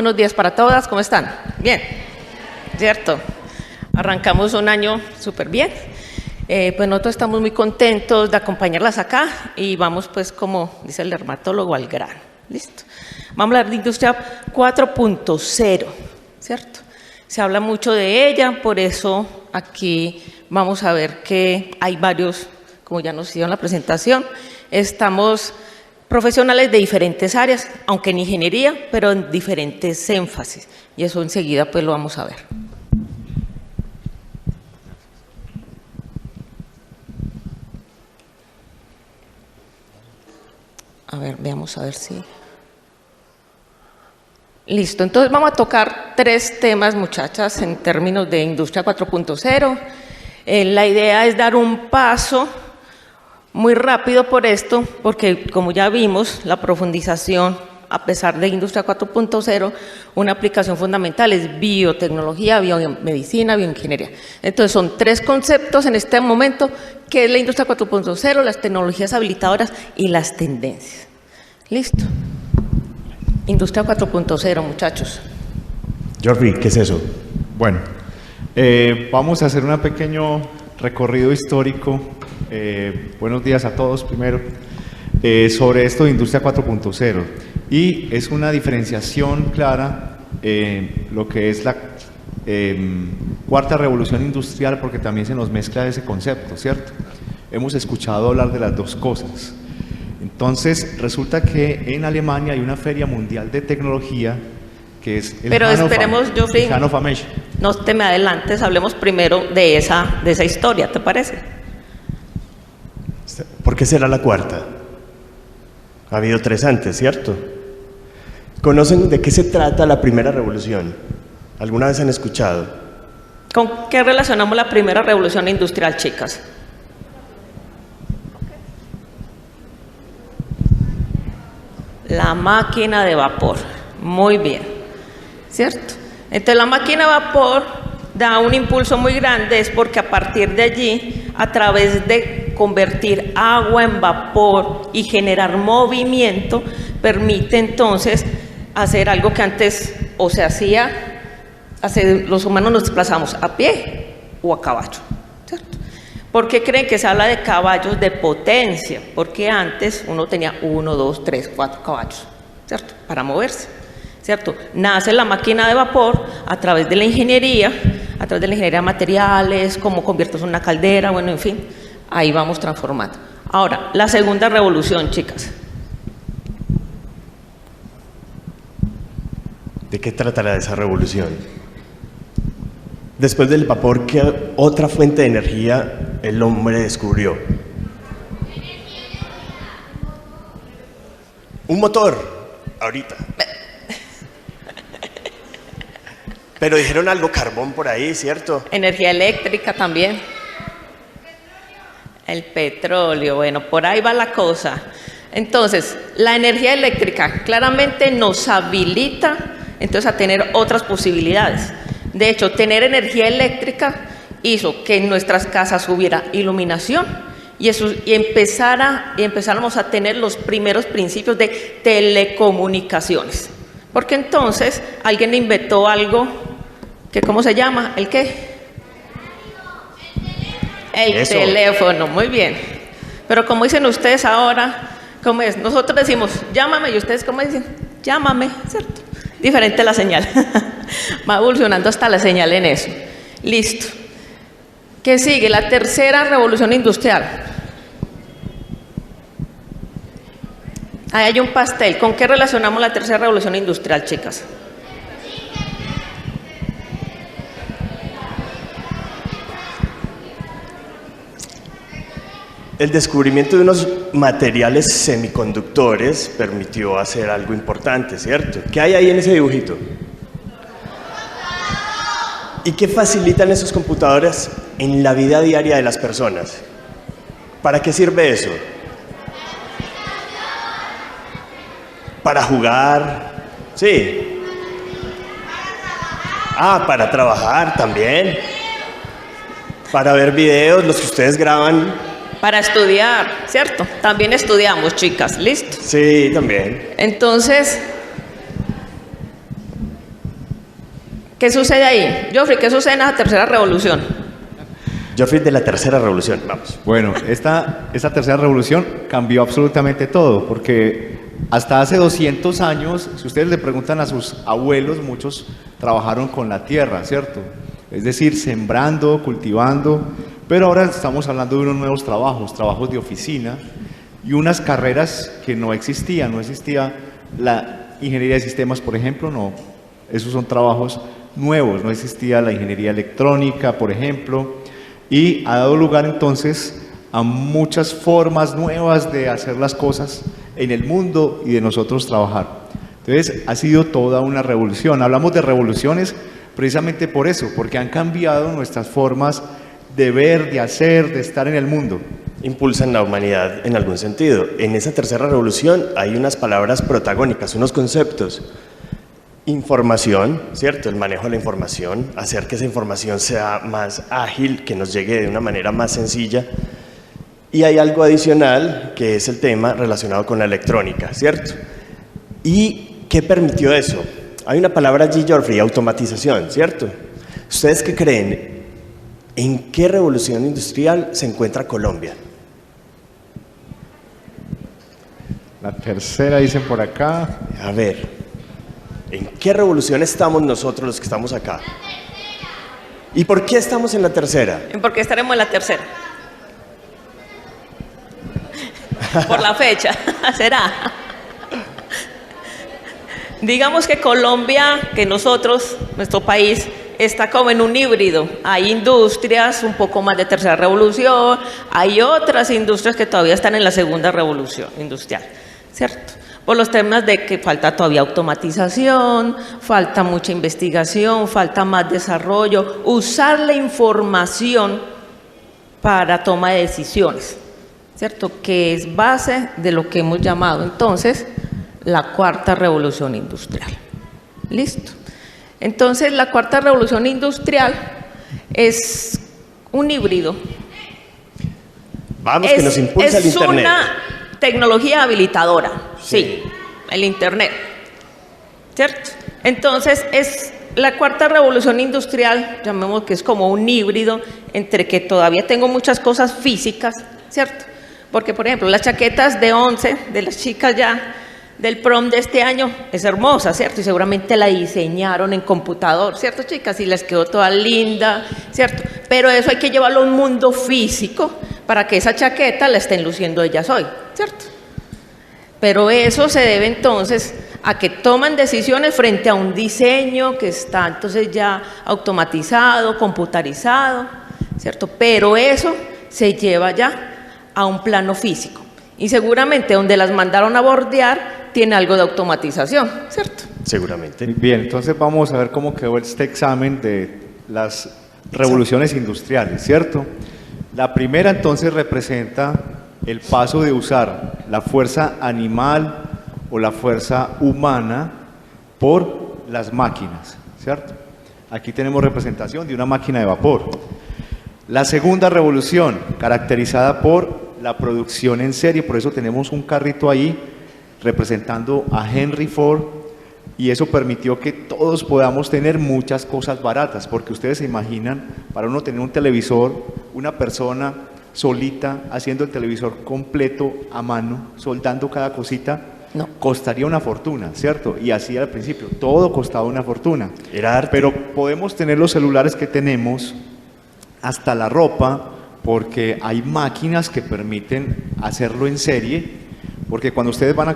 Buenos días para todas, ¿cómo están? Bien, ¿cierto? Arrancamos un año súper bien. Pues nosotros estamos muy contentos de acompañarlas acá y vamos pues, como dice el dermatólogo, al grano. ¿Listo? Vamos a hablar de Industria 4.0, ¿cierto? Se habla mucho de ella, por eso aquí vamos a ver que hay varios, como ya nos hicieron la presentación, estamos profesionales de diferentes áreas, aunque en ingeniería, pero en diferentes énfasis, y eso enseguida pues lo vamos a ver. A ver, veamos a ver si... Listo, entonces vamos a tocar 3 temas, muchachas, en términos de Industria 4.0. La idea es dar un paso muy rápido por esto, porque como ya vimos, la profundización, a pesar de Industria 4.0, una aplicación fundamental es biotecnología, biomedicina, bioingeniería. Entonces son 3 conceptos en este momento, que es la Industria 4.0, las tecnologías habilitadoras y las tendencias. ¿Listo? Industria 4.0, muchachos. Jordi, ¿qué es eso? Bueno, vamos a hacer un pequeño recorrido histórico. Buenos días a todos primero. Sobre esto de Industria 4.0. Y es una diferenciación clara lo que es la cuarta revolución industrial, porque también se nos mezcla ese concepto, ¿cierto? Hemos escuchado hablar de las 2 cosas. Entonces, resulta que en Alemania hay una feria mundial de tecnología que es el Pero esperemos, Geoffrey, Hannover. no te me adelantes, hablemos primero de esa historia, ¿te parece? ¿Por qué será la cuarta? Ha habido 3 antes, ¿cierto? ¿Conocen de qué se trata la primera revolución? ¿Alguna vez han escuchado? ¿Con qué relacionamos la primera revolución industrial, chicas? La máquina de vapor. Muy bien, ¿cierto? Entonces la máquina de vapor da un impulso muy grande, es porque a partir de allí, a través de convertir agua en vapor y generar movimiento, permite entonces hacer algo que antes o se hacía, los humanos nos desplazamos a pie o a caballo, ¿cierto? ¿Por qué creen que se habla de caballos de potencia? Porque antes uno tenía 1, 2, 3, 4 caballos, ¿cierto? Para moverse, ¿cierto? Nace la máquina de vapor a través de la ingeniería, de materiales, cómo conviertes una caldera, bueno, en fin, ahí vamos transformando. Ahora, la segunda revolución, chicas. ¿De qué tratará esa revolución? Después del vapor, ¿qué otra fuente de energía el hombre descubrió? Un motor, ahorita. Pero dijeron algo, carbón por ahí, ¿cierto? Energía eléctrica también. El petróleo, bueno, por ahí va la cosa. Entonces, la energía eléctrica claramente nos habilita entonces a tener otras posibilidades. De hecho, tener energía eléctrica hizo que en nuestras casas hubiera iluminación y empezáramos a tener los primeros principios de telecomunicaciones. Porque entonces alguien inventó algo que, ¿cómo se llama? ¿El qué? El teléfono, muy bien. Pero como dicen ustedes ahora, ¿cómo es? Nosotros decimos, llámame, y ustedes, ¿cómo dicen? Llámame, ¿cierto? Diferente la señal. Va evolucionando hasta la señal en eso. Listo. ¿Qué sigue? La tercera revolución industrial. Ahí hay un pastel. ¿Con qué relacionamos la tercera revolución industrial, chicas? El descubrimiento de unos materiales semiconductores permitió hacer algo importante, ¿cierto? ¿Qué hay ahí en ese dibujito? ¿Y qué facilitan esos computadores en la vida diaria de las personas? ¿Para qué sirve eso? ¿Para jugar? Sí. Para trabajar también. Para ver videos, los que ustedes graban. Para estudiar, ¿cierto? También estudiamos, chicas, ¿listo? Sí, también. Entonces, ¿Qué sucede ahí? Geoffrey, ¿qué sucede en la tercera revolución? Yo fui de la tercera revolución, vamos. Bueno, esta tercera revolución cambió absolutamente todo, porque hasta hace 200 años, si ustedes le preguntan a sus abuelos, muchos trabajaron con la tierra, ¿cierto? Es decir, sembrando, cultivando, pero ahora estamos hablando de unos nuevos trabajos de oficina y unas carreras que no existían. No existía la ingeniería de sistemas, por ejemplo, no. Esos son trabajos nuevos, no existía la ingeniería electrónica, por ejemplo, y ha dado lugar entonces a muchas formas nuevas de hacer las cosas en el mundo y de nosotros trabajar. Entonces, ha sido toda una revolución. Hablamos de revoluciones precisamente por eso, porque han cambiado nuestras formas de ver, de hacer, de estar en el mundo. Impulsan la humanidad en algún sentido. En esa tercera revolución hay unas palabras protagónicas, unos conceptos. Información, ¿cierto? El manejo de la información, hacer que esa información sea más ágil, que nos llegue de una manera más sencilla. Y hay algo adicional, que es el tema relacionado con la electrónica, ¿cierto? ¿Y qué permitió eso? Hay una palabra allí, Geoffrey, automatización, ¿cierto? ¿Ustedes qué creen? ¿En qué revolución industrial se encuentra Colombia? La tercera, dicen por acá. A ver, ¿en qué revolución estamos nosotros los que estamos acá? ¿Y por qué estamos en la tercera? ¿Por qué estaremos en la tercera? Por la fecha, será. Digamos que Colombia, que nosotros, nuestro país, está como en un híbrido. Hay industrias un poco más de tercera revolución, hay otras industrias que todavía están en la segunda revolución industrial, ¿cierto? Por los temas de que falta todavía automatización, falta mucha investigación, falta más desarrollo, usar la información para toma de decisiones, ¿cierto? Que es base de lo que hemos llamado entonces la cuarta revolución industrial. ¿Listo? Entonces, la cuarta revolución industrial es un híbrido. Vamos, que nos impulsa el Internet. Es una tecnología habilitadora, sí, el Internet, ¿cierto? Entonces, es la cuarta revolución industrial, llamemos que es como un híbrido entre que todavía tengo muchas cosas físicas, ¿cierto? Porque, por ejemplo, las chaquetas de 11 de las chicas ya del prom de este año es hermosa, ¿cierto? Y seguramente la diseñaron en computador, ¿cierto, chicas? Y les quedó toda linda, ¿cierto? Pero eso hay que llevarlo a un mundo físico para que esa chaqueta la estén luciendo ellas hoy, ¿cierto? Pero eso se debe entonces a que toman decisiones frente a un diseño que está entonces ya automatizado, computarizado, ¿cierto? Pero eso se lleva ya a un plano físico. Y seguramente donde las mandaron a bordear tiene algo de automatización, ¿cierto? Seguramente. Bien, entonces vamos a ver cómo quedó este examen de las revoluciones industriales, ¿cierto? La primera entonces representa el paso de usar la fuerza animal o la fuerza humana por las máquinas, ¿cierto? Aquí tenemos representación de una máquina de vapor. La segunda revolución, caracterizada por la producción en serie, por eso tenemos un carrito ahí representando a Henry Ford, y eso permitió que todos podamos tener muchas cosas baratas, porque ustedes se imaginan, para uno tener un televisor, una persona solita haciendo el televisor completo a mano, soldando cada cosita, no, costaría una fortuna, ¿cierto? Y así al principio, todo costaba una fortuna. Era arte. Pero podemos tener los celulares que tenemos, hasta la ropa, porque hay máquinas que permiten hacerlo en serie, porque cuando ustedes van a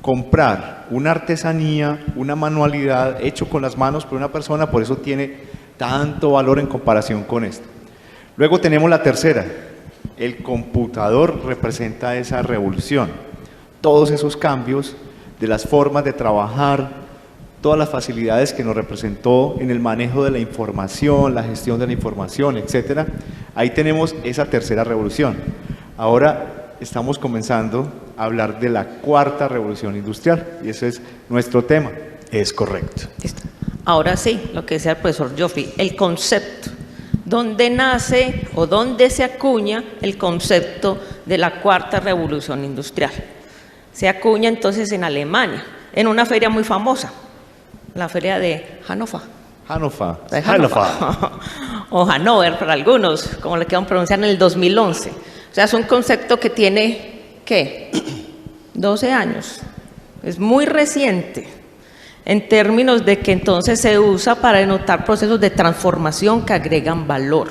comprar una artesanía, una manualidad hecho con las manos por una persona, por eso tiene tanto valor en comparación con esto. Luego tenemos la tercera, el computador representa esa revolución, todos esos cambios de las formas de trabajar, todas las facilidades que nos representó en el manejo de la información, la gestión de la información, etcétera. Ahí tenemos esa tercera revolución. Ahora estamos comenzando a hablar de la cuarta revolución industrial y ese es nuestro tema. Es correcto. Listo. Ahora sí, lo que decía el profesor Geoffrey, el concepto. ¿Dónde nace o dónde se acuña el concepto de la cuarta revolución industrial? Se acuña entonces en Alemania, en una feria muy famosa, la feria de Hannover, Hannover. De Hannover. O Hannover para algunos, como le quieran pronunciar, en el 2011. O sea, es un concepto que tiene, ¿qué? 12 años. Es muy reciente en términos de que entonces se usa para denotar procesos de transformación que agregan valor,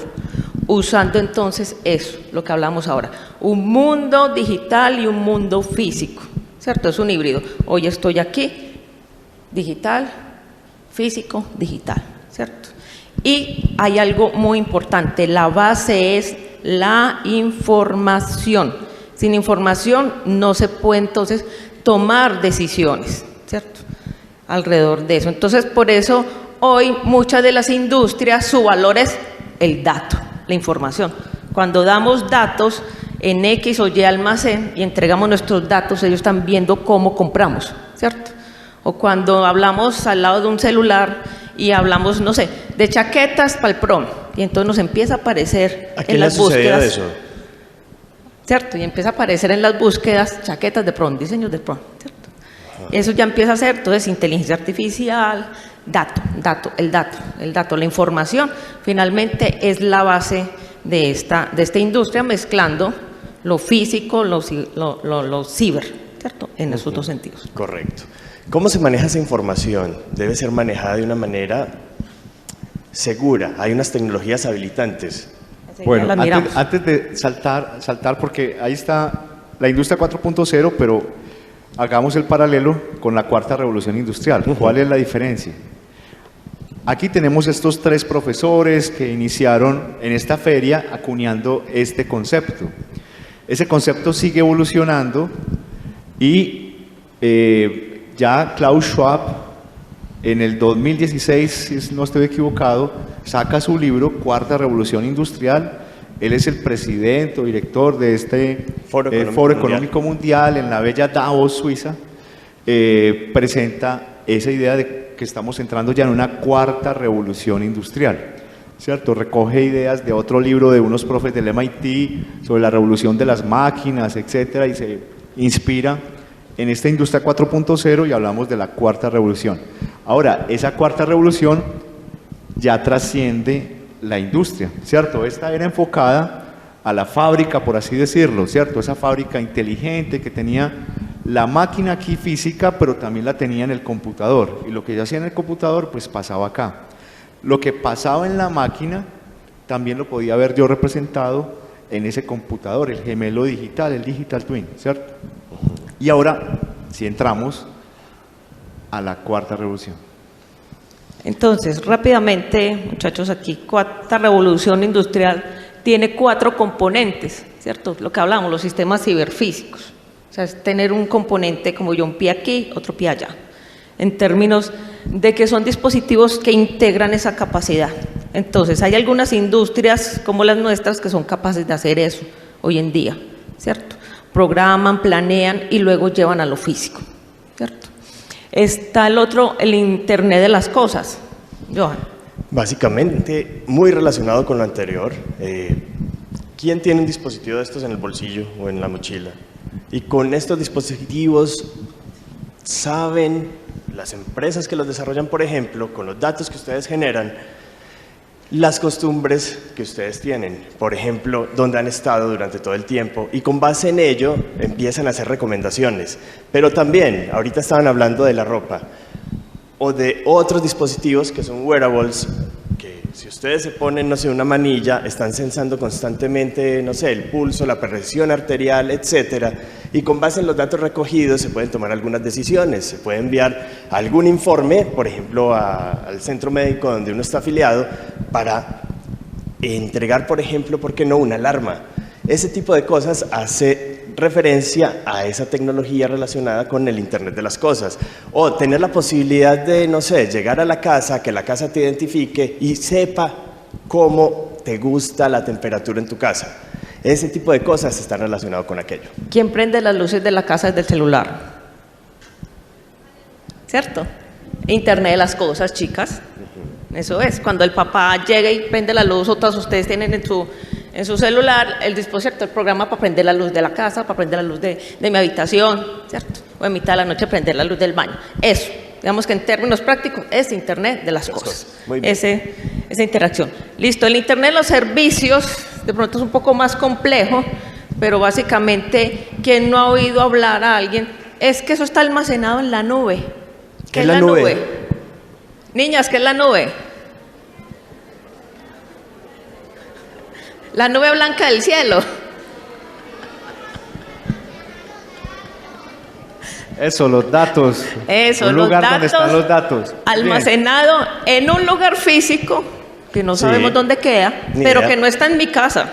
usando entonces eso, lo que hablamos ahora, un mundo digital y un mundo físico, ¿cierto? Es un híbrido. Hoy estoy aquí, digital, físico, digital, ¿cierto? Y hay algo muy importante, la base es la información. Sin información no se puede entonces tomar decisiones, ¿cierto? Alrededor de eso. Entonces, por eso hoy muchas de las industrias, su valor es el dato, la información. Cuando damos datos en X o Y almacén y entregamos nuestros datos, ellos están viendo cómo compramos, ¿cierto? O cuando hablamos al lado de un celular y hablamos, no sé, de chaquetas para el prom, y entonces nos empieza a aparecer ¿A en quién le las sucedió búsquedas, eso? ¿cierto? Y empieza a aparecer en las búsquedas chaquetas de prom, diseños de prom, ¿cierto? Eso ya empieza a ser, entonces, inteligencia artificial, el dato, la información, finalmente es la base de esta industria, mezclando lo físico, lo ciber, ¿cierto? En esos dos sentidos. Correcto. ¿Cómo se maneja esa información? Debe ser manejada de una manera segura. Hay unas tecnologías habilitantes. Bueno, La miramos. antes de saltar, porque ahí está la industria 4.0, pero hagamos el paralelo con la cuarta revolución industrial. ¿Cuál es la diferencia? Aquí tenemos estos tres profesores que iniciaron en esta feria acuñando este concepto. Ese concepto sigue evolucionando y ya Klaus Schwab en el 2016, si no estoy equivocado, saca su libro Cuarta Revolución Industrial. Él es el presidente o director de este Foro Económico Mundial en la bella Davos, Suiza. Presenta esa idea de que estamos entrando ya en una cuarta revolución industrial, ¿cierto? Recoge ideas de otro libro de unos profes del MIT sobre la revolución de las máquinas, etcétera, y se inspira en esta industria 4.0 y hablamos de la cuarta revolución. Ahora, esa cuarta revolución ya trasciende la industria, ¿cierto? Esta era enfocada a la fábrica, por así decirlo, ¿cierto? Esa fábrica inteligente que tenía la máquina aquí física, pero también la tenía en el computador. Y lo que ya hacía en el computador, pues pasaba acá. Lo que pasaba en la máquina, también lo podía ver yo representado en ese computador, el gemelo digital, el digital twin, ¿cierto? Y ahora, si entramos a la cuarta revolución. Entonces, rápidamente, muchachos, aquí, cuarta revolución industrial tiene 4 componentes, ¿cierto? Lo que hablamos, los sistemas ciberfísicos. O sea, es tener un componente como yo, un pie aquí, otro pie allá. En términos de que son dispositivos que integran esa capacidad. Entonces, hay algunas industrias como las nuestras que son capaces de hacer eso hoy en día, ¿cierto? Programan, planean y luego llevan a lo físico, ¿cierto? Está el otro, el Internet de las cosas. Johan. Básicamente, muy relacionado con lo anterior. ¿Quién tiene un dispositivo de estos en el bolsillo o en la mochila? Y con estos dispositivos saben las empresas que los desarrollan, por ejemplo, con los datos que ustedes generan, las costumbres que ustedes tienen, por ejemplo, dónde han estado durante todo el tiempo, y con base en ello empiezan a hacer recomendaciones. Pero también, ahorita estaban hablando de la ropa, o de otros dispositivos que son wearables, que si ustedes se ponen, no sé, una manilla, están sensando constantemente, no sé, el pulso, la presión arterial, etcétera, y con base en los datos recogidos se pueden tomar algunas decisiones, se puede enviar algún informe, por ejemplo, al centro médico donde uno está afiliado, para entregar, por ejemplo, ¿por qué no?, una alarma. Ese tipo de cosas hace referencia a esa tecnología relacionada con el Internet de las cosas. O tener la posibilidad de, no sé, llegar a la casa, que la casa te identifique y sepa cómo te gusta la temperatura en tu casa. Ese tipo de cosas están relacionadas con aquello. ¿Quién prende las luces de la casa desde el celular? ¿Cierto? Internet de las cosas, chicas. Eso es. Cuando el papá llega y prende la luz, o todos ustedes tienen en su celular el dispositivo, el programa para prender la luz de la casa, para prender la luz de mi habitación, ¿cierto? O en mitad de la noche prender la luz del baño. Eso Digamos que en términos prácticos es Internet de las cosas. Muy bien. Esa interacción. Listo, el Internet de los servicios, de pronto es un poco más complejo, pero básicamente, quien no ha oído hablar a alguien, es que eso está almacenado en la nube. ¿Qué es la nube? Niñas, ¿qué es la nube? La nube blanca del cielo. Eso, los datos. Eso, un los lugar datos donde están los datos. almacenado en un lugar físico que no sabemos dónde queda, Ni pero idea. que no está en mi casa,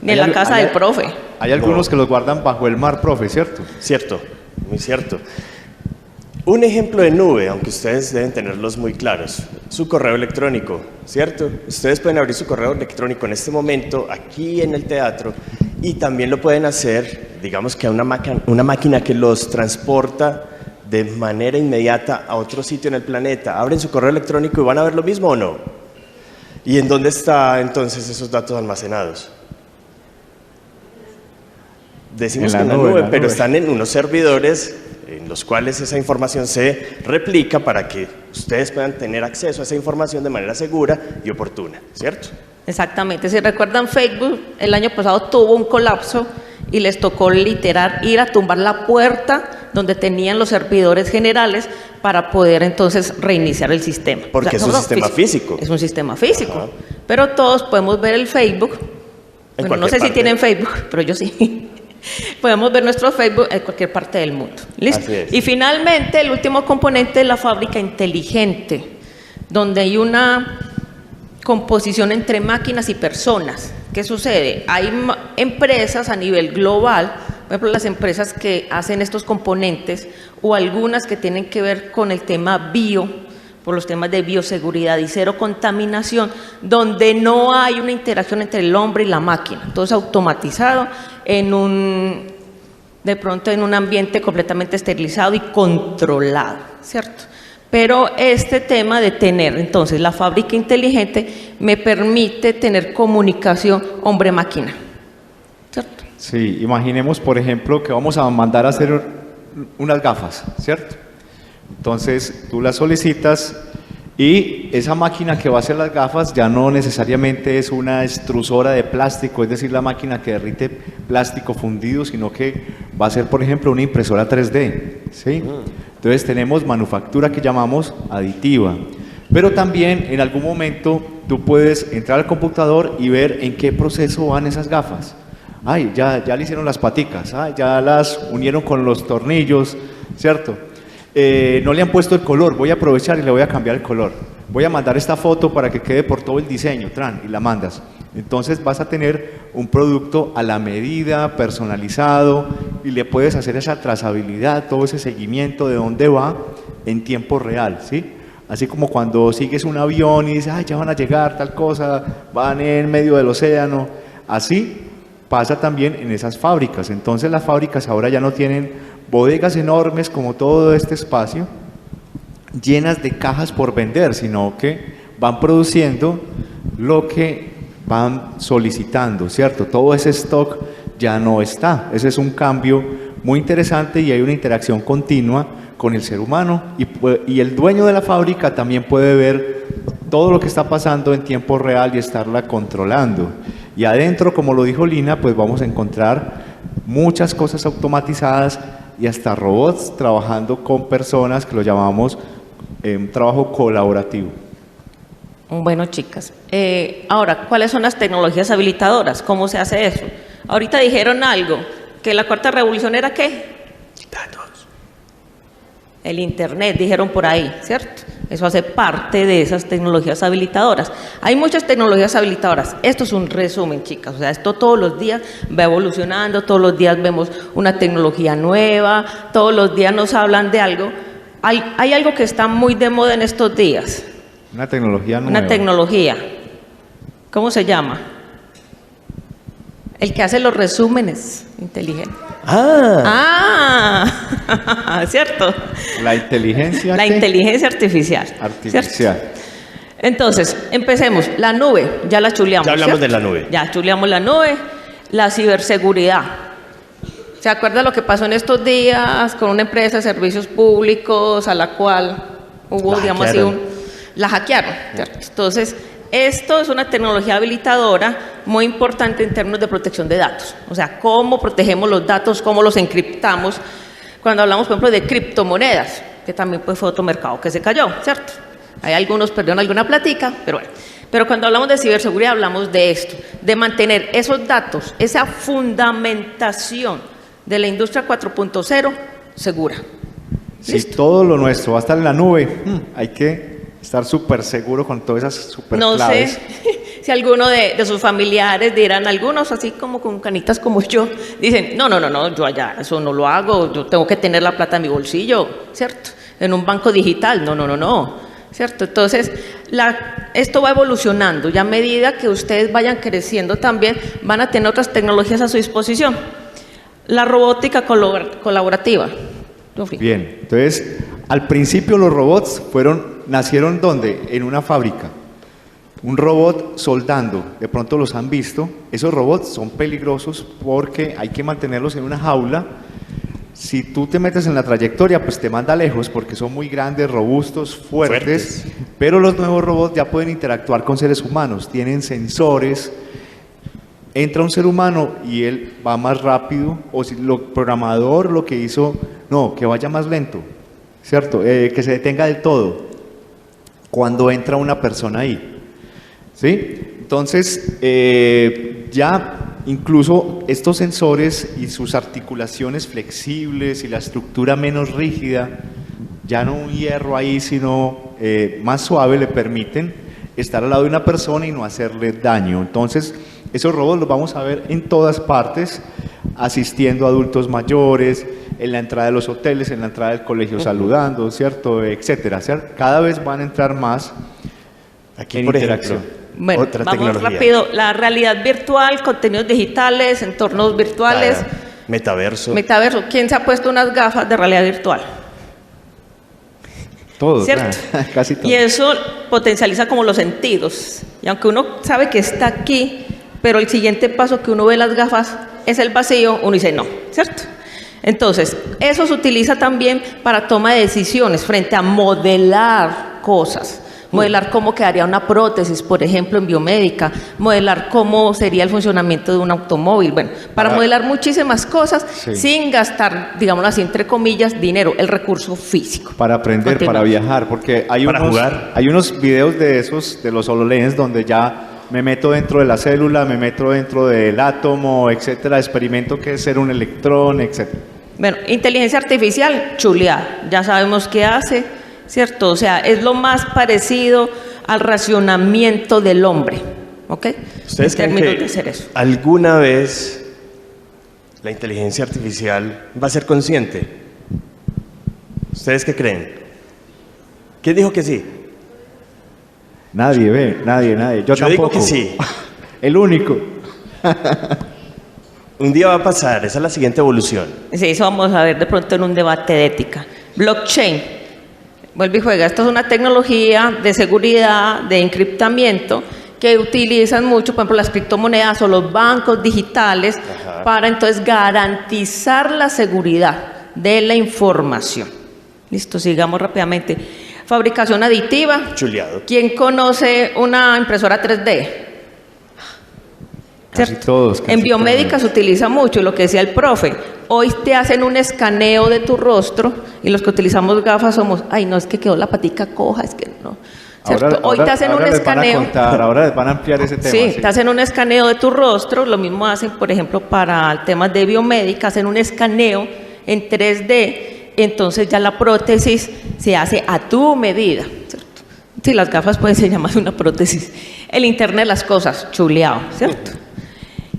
ni en Hay la casa del profe. Hay algunos que los guardan bajo el mar, profe, ¿cierto? Cierto, muy cierto. Un ejemplo de nube, aunque ustedes deben tenerlos muy claros, su correo electrónico, ¿cierto? Ustedes pueden abrir su correo electrónico en este momento, aquí en el teatro, y también lo pueden hacer, digamos que a una máquina que los transporta de manera inmediata a otro sitio en el planeta. Abren su correo electrónico y van a ver lo mismo o no. ¿Y en dónde están entonces esos datos almacenados? Decimos En que la en la nube, nube, pero están en unos servidores en los cuales esa información se replica para que ustedes puedan tener acceso a esa información de manera segura y oportuna, ¿cierto? Exactamente. Si recuerdan, Facebook el año pasado tuvo un colapso y les tocó literal ir a tumbar la puerta donde tenían los servidores generales para poder entonces reiniciar el sistema. Porque es un sistema físico. Es un sistema físico. Ajá. Pero todos podemos ver el Facebook. Bueno, no sé si tienen Facebook, pero yo sí. Podemos ver nuestro Facebook en cualquier parte del mundo. ¿Listo? Así es. Y finalmente, el último componente es la fábrica inteligente, donde hay una composición entre máquinas y personas. ¿Qué sucede? Hay empresas a nivel global, por ejemplo, las empresas que hacen estos componentes o algunas que tienen que ver con el tema bio, por los temas de bioseguridad y cero contaminación, donde no hay una interacción entre el hombre y la máquina, todo es automatizado de pronto en un ambiente completamente esterilizado y controlado, ¿cierto? Pero este tema de tener entonces la fábrica inteligente me permite tener comunicación hombre-máquina, ¿cierto? Sí, imaginemos, por ejemplo, que vamos a mandar a hacer unas gafas, ¿cierto? Entonces, tú las solicitas y esa máquina que va a hacer las gafas ya no necesariamente es una extrusora de plástico, es decir, la máquina que derrite plástico fundido, sino que va a ser, por ejemplo, una impresora 3D, ¿sí? Entonces, tenemos manufactura que llamamos aditiva, pero también en algún momento tú puedes entrar al computador y ver en qué proceso van esas gafas. Ay, ya le hicieron las paticas, ya las unieron con los tornillos, ¿cierto? No le han puesto el color, voy a aprovechar y le voy a cambiar el color. Voy a mandar esta foto para que quede por todo el diseño, y la mandas. Entonces vas a tener un producto a la medida, personalizado, y le puedes hacer esa trazabilidad, todo ese seguimiento de dónde va en tiempo real, ¿sí? Así como cuando sigues un avión y dices, ay, ya van a llegar, tal cosa, van en medio del océano, así pasa también en esas fábricas. Entonces las fábricas ahora ya no tienen bodegas enormes como todo este espacio, llenas de cajas por vender, sino que van produciendo lo que van solicitando, ¿cierto? Todo ese stock ya no está. Ese es un cambio muy interesante y hay una interacción continua con el ser humano y el dueño de la fábrica también puede ver todo lo que está pasando en tiempo real y estarla controlando. Y adentro, como lo dijo Lina, pues vamos a encontrar muchas cosas automatizadas y hasta robots trabajando con personas que lo llamamos un trabajo colaborativo. Bueno, chicas, ahora, ¿cuáles son las tecnologías habilitadoras? ¿Cómo se hace eso? Ahorita dijeron algo, que la cuarta revolución era ¿qué? Datos. El Internet, dijeron por ahí, ¿cierto? Eso hace parte de esas tecnologías habilitadoras. Hay muchas tecnologías habilitadoras. Esto es un resumen, chicas. O sea, esto todos los días va evolucionando, todos los días vemos una tecnología nueva, todos los días nos hablan de algo. Hay algo que está muy de moda en estos días. Una tecnología nueva. Una tecnología. ¿Cómo se llama? El que hace los resúmenes inteligentes. ¿Cierto? La inteligencia. La inteligencia artificial. Artificial. ¿Cierto? Entonces, empecemos. La nube, ya la chuleamos. Ya hablamos ¿cierto? de la nube. Ya chuleamos la nube. La ciberseguridad. ¿Se acuerda lo que pasó en estos días con una empresa de servicios públicos a la cual Hubo, digamos así, la hackearon, ¿cierto? Entonces, esto es una tecnología habilitadora muy importante en términos de protección de datos. O sea, cómo protegemos los datos, cómo los encriptamos. Cuando hablamos, por ejemplo, de criptomonedas, que también pues, fue otro mercado que se cayó, ¿cierto? Hay algunos perdieron alguna platica, pero bueno. Pero cuando hablamos de ciberseguridad hablamos de esto, de mantener esos datos, esa fundamentación de la industria 4.0 segura. Si todo lo nuestro va a estar en la nube, hay que estar súper seguro con todas esas súper No claves. sé si alguno de sus familiares dirán, algunos así como con canitas como yo, dicen, no, yo allá eso no lo hago, yo tengo que tener la plata en mi bolsillo, ¿cierto? En un banco digital, no, ¿cierto? Entonces, esto va evolucionando y a medida que ustedes vayan creciendo también van a tener otras tecnologías a su disposición. La robótica colaborativa. Bien, entonces, al principio los robots nacieron ¿dónde? En una fábrica. Un robot soldando, de pronto los han visto. Esos robots son peligrosos porque hay que mantenerlos en una jaula. Si tú te metes en la trayectoria, pues te manda lejos porque son muy grandes, robustos, fuertes. Pero los nuevos robots ya pueden interactuar con seres humanos, tienen sensores. Entra un ser humano y él va más rápido, o si el programador lo que hizo, no, que vaya más lento, ¿cierto? Que se detenga del todo cuando entra una persona ahí, ¿sí? Entonces, ya incluso estos sensores y sus articulaciones flexibles y la estructura menos rígida, ya no un hierro ahí, sino más suave, le permiten estar al lado de una persona y no hacerle daño. Entonces, esos robots los vamos a ver en todas partes, asistiendo a adultos mayores, en la entrada de los hoteles, en la entrada del colegio saludando, ¿cierto? Etcétera, ¿cierto? Cada vez van a entrar más aquí, por interacción. ejemplo, Bueno, otra vamos tecnología. rápido. La realidad virtual, contenidos digitales, entornos virtuales. Claro. Metaverso. Metaverso. ¿Quién se ha puesto unas gafas de realidad virtual? Todos, ¿Cierto? casi todos. Y eso potencializa como los sentidos. Y aunque uno sabe que está aquí, pero el siguiente paso que uno ve las gafas es el vacío, uno dice no, ¿cierto? Entonces, eso se utiliza también para toma de decisiones frente a modelar cosas. Modelar cómo quedaría una prótesis, por ejemplo, en biomédica, modelar cómo sería el funcionamiento de un automóvil, bueno, para modelar muchísimas cosas sin gastar, digámoslo así, entre comillas, dinero, el recurso físico. Para aprender, para viajar, porque hay unos videos de esos, de los HoloLens, donde ya me meto dentro de la célula, me meto dentro del átomo, etcétera, experimento qué es ser un electrón, etcétera. Bueno, inteligencia artificial, chuleada, ya sabemos qué hace, ¿cierto? O sea, es lo más parecido al racionamiento del hombre, ¿ok? ¿Ustedes creen que alguna vez la inteligencia artificial va a ser consciente? ¿Ustedes qué creen? ¿Quién dijo que sí? Nadie. Yo tampoco. Digo que sí. El único. Un día va a pasar, esa es la siguiente evolución. Sí, eso vamos a ver de pronto en un debate de ética. Blockchain. Vuelve y juega. Esto es una tecnología de seguridad, de encriptamiento, que utilizan mucho, por ejemplo, las criptomonedas o los bancos digitales para entonces garantizar la seguridad de la información. Listo, sigamos rápidamente. Fabricación aditiva. Chuleado. ¿Quién conoce una impresora 3D? Casi todos. En biomédica se utiliza mucho, y lo que decía el profe, hoy te hacen un escaneo de tu rostro y los que utilizamos gafas somos, ay no, es que quedó la patica coja, es que no. Hoy te hacen un escaneo. Ahora les van a ampliar ese tema. Sí, te hacen un escaneo de tu rostro, lo mismo hacen, por ejemplo, para temas de biomédica, hacen un escaneo en 3D, entonces ya la prótesis se hace a tu medida, ¿cierto? Sí, las gafas pueden ser llamadas una prótesis. El Internet de las cosas, chuleado, ¿cierto?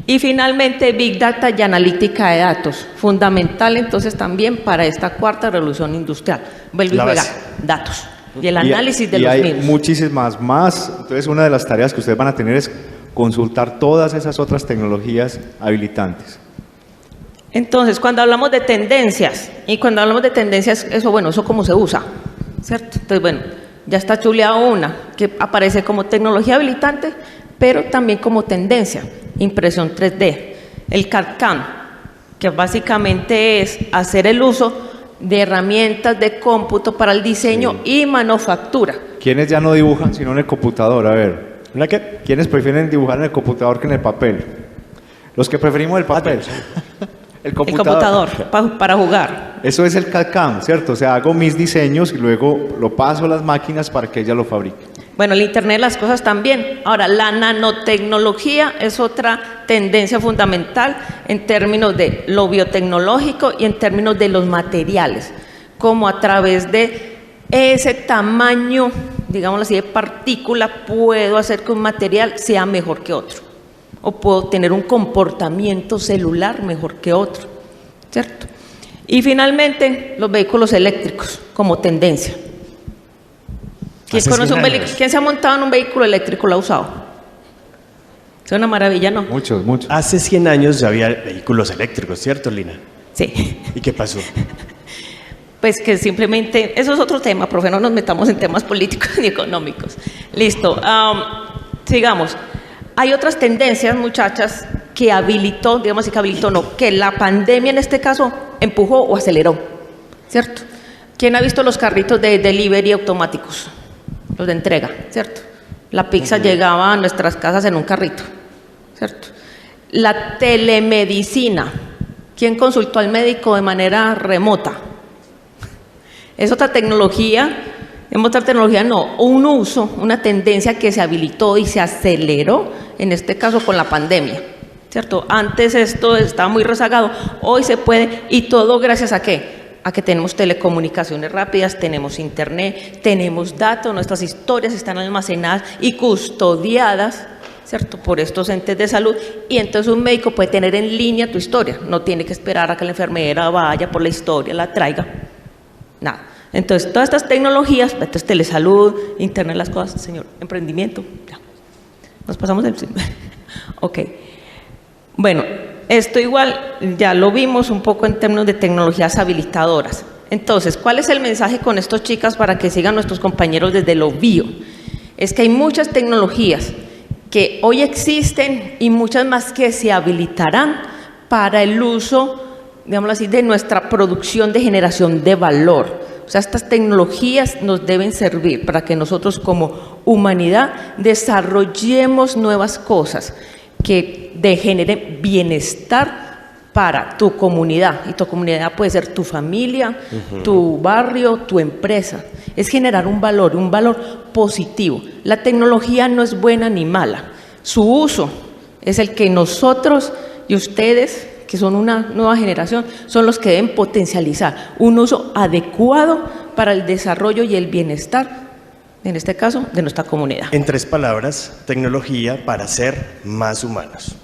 Y finalmente, Big Data y analítica de datos, fundamental entonces también para esta cuarta revolución industrial. Vuelve y juega, datos y el análisis de los mismos. Y hay muchísimas más. Entonces, una de las tareas que ustedes van a tener es consultar todas esas otras tecnologías habilitantes. Entonces, cuando hablamos de tendencias, y cuando hablamos de tendencias, eso cómo se usa, ¿cierto? Entonces, bueno, ya está chuleado una, que aparece como tecnología habilitante, pero también como tendencia. Impresión 3D, el CAD/CAM, que básicamente es hacer el uso de herramientas de cómputo para el diseño y manufactura. ¿Quiénes ya no dibujan sino en el computador? A ver. ¿Una qué? ¿Quiénes prefieren dibujar en el computador que en el papel? Los que preferimos el papel. El computador. Para jugar. Eso es el CAD/CAM, ¿cierto? O sea, hago mis diseños y luego lo paso a las máquinas para que ellas lo fabriquen. Bueno, el Internet de las cosas también. Ahora, la nanotecnología es otra tendencia fundamental en términos de lo biotecnológico y en términos de los materiales, como a través de ese tamaño, digámoslo así, de partícula, puedo hacer que un material sea mejor que otro, o puedo tener un comportamiento celular mejor que otro, ¿cierto? Y finalmente, los vehículos eléctricos como tendencia. ¿Quién se ha montado en un vehículo eléctrico? ¿Lo ha usado? Es una maravilla, ¿no? Muchos, muchos. Hace 100 años ya había vehículos eléctricos, ¿cierto, Lina? Sí. ¿Y qué pasó? Pues que simplemente, eso es otro tema, profe, no nos metamos en temas políticos ni económicos. Listo, sigamos. Hay otras tendencias, muchachas, que habilitó, digamos así que habilitó, no, que la pandemia en este caso empujó o aceleró, ¿cierto? ¿Quién ha visto los carritos de delivery automáticos? Los de entrega, ¿cierto? La pizza llegaba a nuestras casas en un carrito, ¿cierto? La telemedicina. ¿Quién consultó al médico de manera remota? Es otra tecnología, un uso, una tendencia que se habilitó y se aceleró, en este caso con la pandemia, ¿cierto? Antes esto estaba muy rezagado, hoy se puede, y todo gracias a ¿qué? A que tenemos telecomunicaciones rápidas, tenemos internet, tenemos datos, nuestras historias están almacenadas y custodiadas, ¿cierto? Por estos entes de salud, y entonces un médico puede tener en línea tu historia, no tiene que esperar a que la enfermera vaya por la historia, la traiga, nada. Entonces, todas estas tecnologías, entonces telesalud, internet de las cosas, señor, emprendimiento, ya. Nos pasamos del... Ok. Bueno, esto igual ya lo vimos un poco en términos de tecnologías habilitadoras. Entonces, ¿cuál es el mensaje con estos chicas para que sigan nuestros compañeros desde lo bio? Es que hay muchas tecnologías que hoy existen y muchas más que se habilitarán para el uso, digámoslo así, de nuestra producción de generación de valor. O sea, estas tecnologías nos deben servir para que nosotros como humanidad desarrollemos nuevas cosas que generen bienestar para tu comunidad, y tu comunidad puede ser tu familia, tu barrio, tu empresa. Es generar un valor positivo. La tecnología no es buena ni mala, su uso es el que nosotros y ustedes, que son una nueva generación, son los que deben potencializar un uso adecuado para el desarrollo y el bienestar, en este caso, de nuestra comunidad. En 3 palabras, tecnología para ser más humanos.